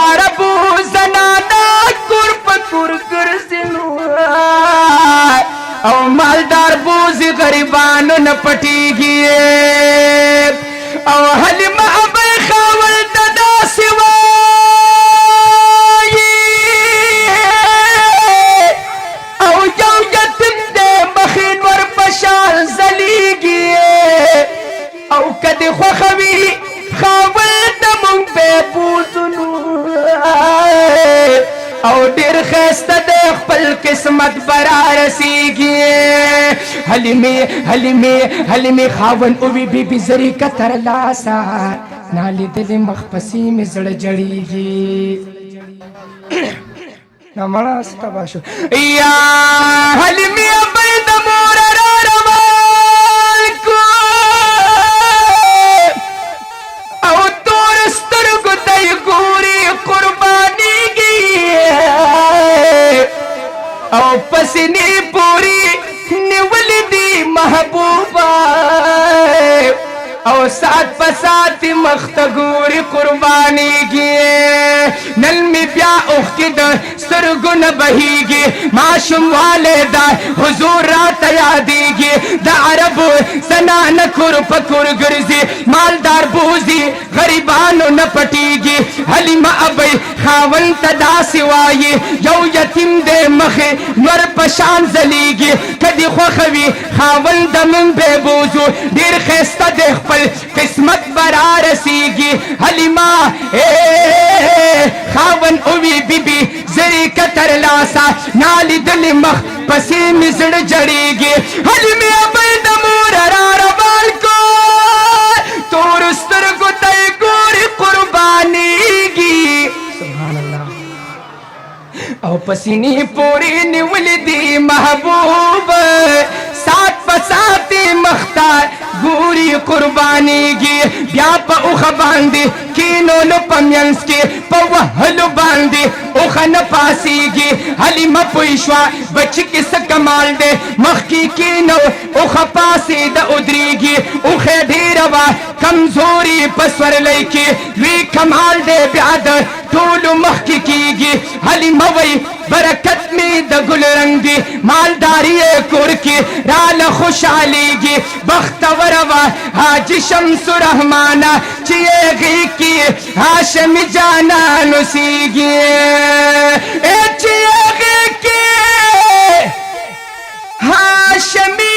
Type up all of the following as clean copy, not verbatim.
عربو زنانا کور پا کور گرزنو او مالدار بوزی غریبانو نپٹیگی او حلمہ ابی خاول ددا سوائی او یو یتم دے مخین ور پشان زلیگی او کدی خوخوی خاول دمون بے بوزنو او دیر خیست دے خپل قسمت برا رسیگی حلیمی خاون اوی بی بی زری کتر لاسا نالی دل مخپسی میں زڑ جڑیگی نامڑا ستباشو یا حلیمی ابی دمور را روال کو او تور سترگو دی گوری قربانی گی او پسنی پوری نیول دی محبوبا او سات پسات مختگوری قربانی گی نل می بیا اوخ کی دا سرگن بہیگی معشم والدہ حضور رات یادیگی دا عرب زنان کور پکور گرزی مالدار بوزی غریبانو نپٹیگی حلیمہ ابی خاون تدا سوائی یو یتیم دے مخی نور پشان زلیگی کدی خوخوی خاون دمن بے بوزو دیر خیستا دے خپل قسمت برا رسیگی حلیمہ خاون اوی بی بی زری کتر لاسا نالی دل مخ پسی مزڑ جڑیگی حلیمی ابی دمور را روال کو تور سترگو تی گوری قربانی گی سبحان اللہ او پسینی پوری نیول دی محبوب سات پساتی مختار گوری قربانی گی بیا پا اوخ باندی کینو نو پمینس کی پا وحلو باندی اوخ نپاسی گی حلیمہ پویشوا بچی کی سکمال دے مخ کی کینو اوخ پاسی دا ادری گی اوخ دیروا کمزوری پسور لیکی وی کمال دے بیاد طول مخ کی گی حلیمہ وی برکت می دا گل رنگ دی مالداری کور کی رال خوشحالی گی بختوروا حاجی شمس رحمانا چیئے غی کی ہاشمی جانا نسیگی اے چیئے غی کی ہاشمی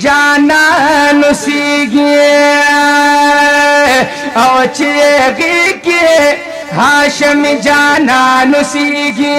جانا نسیگی او چیئے غی کی ہاشمی جانا نسیگی